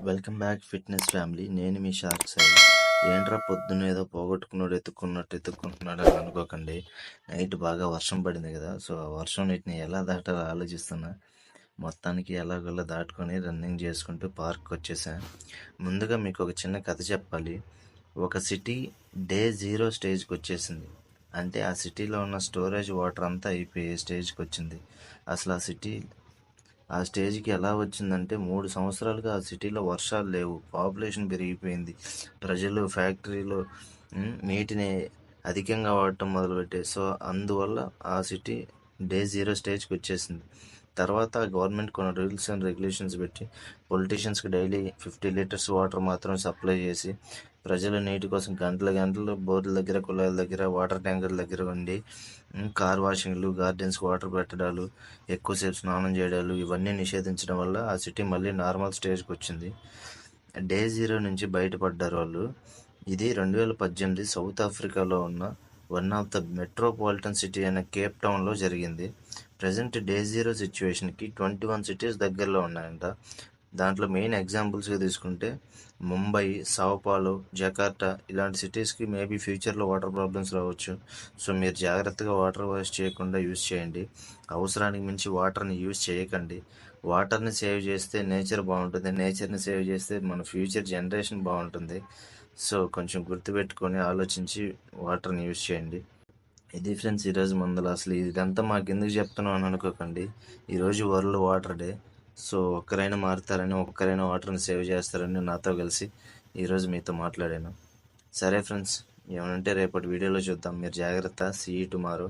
Welcome back fitness family. నేను మీ shark Sai. ఏంట్రా పొద్దున్న ఏదో పోగొట్టుకున్నాడు ఎత్తుకుంటున్నాడు అని అనుకోకండి. నైట్ బాగా వర్షం పడింది కదా, సో ఆ వర్షం నీటిని ఎలా దాటాలో ఆలోచిస్తున్నా. మొత్తానికి ఎలాగోలా దాటుకొని రన్నింగ్ చేసుకుంటూ పార్క్కి వచ్చేసా. ముందుగా మీకు ఒక చిన్న కథ చెప్పాలి. ఒక సిటీ డే 0 స్టేజ్కి వచ్చేసింది. అంటే ఆ సిటీలో ఉన్న స్టోరేజ్ వాటర్ అంతా అయిపోయి స్టేజ్కి వచ్చింది. అసలు ఆ స్టేజ్కి ఎలా వచ్చిందంటే 3 సంవత్సరాలుగా ఆ సిటీలో వర్షాలు లేవు, పాపులేషన్ పెరిగిపోయింది, ప్రజలు ఫ్యాక్టరీలో నీటిని అధికంగా వాడటం మొదలుపెట్టాయి. సో అందువల్ల ఆ సిటీ డే 0 స్టేజ్కి వచ్చేసింది. తర్వాత గవర్నమెంట్ కొన్ని రూల్స్ అండ్ రెగ్యులేషన్స్ పెట్టి పొలిటీషియన్స్కి డైలీ 50 లీటర్స్ వాటర్ మాత్రం సప్లై చేసి ప్రజలు నీటి కోసం గంటలు బోర్ల దగ్గర, కుళాయిల దగ్గర, వాటర్ ట్యాంకర్ల దగ్గర ఉండి కార్ వాషింగ్లు, గార్డెన్స్కి వాటర్ పెట్టడాలు, ఎక్కువసేపు స్నానం చేయడాలు ఇవన్నీ నిషేధించడం వల్ల ఆ సిటీ మళ్ళీ నార్మల్ స్టేజ్కి వచ్చింది. డే 0 నుంచి బయటపడ్డారు వాళ్ళు. ఇది 2018 సౌత్ ఆఫ్రికాలో ఉన్న one of the metropolitan city అయిన కేప్ టౌన్లో జరిగింది. ప్రజెంట్ డే 0 సిచ్యువేషన్కి 21 సిటీస్ దగ్గరలో ఉన్నాయంట. దాంట్లో మెయిన్ ఎగ్జాంపుల్స్గా తీసుకుంటే ముంబై, సావోపాలో, జకార్టా ఇలాంటి సిటీస్కి మేబీ ఫ్యూచర్లో వాటర్ ప్రాబ్లమ్స్ రావచ్చు. సో మీరు జాగ్రత్తగా వాటర్ వేస్ట్ చేయకుండా యూజ్ చేయండి. అవసరానికి మించి వాటర్ని యూజ్ చేయకండి. వాటర్ని సేవ్ చేస్తే నేచర్ బాగుంటుంది, నేచర్ని సేవ్ చేస్తే మన ఫ్యూచర్ జనరేషన్ బాగుంటుంది. సో కొంచెం గుర్తుపెట్టుకొని ఆలోచించి వాటర్ని యూజ్ చేయండి. ఇది ఫ్రెండ్స్ ఈరోజు మందులు. అసలు ఇదంతా మాకు ఎందుకు చెప్తున్నాం అని అనుకోకండి. ఈరోజు వరల్డ్ వాటర్ డే. సో ఒక్కరైనా మారుతారని, ఒక్కరైనా వాటర్ని సేవ్ చేస్తారని నాతో కలిసి ఈరోజు మీతో మాట్లాడాను. సరే ఫ్రెండ్స్, ఏమనంటే రేపటి వీడియోలో చూద్దాం. మీరు జాగ్రత్త. See you tomorrow.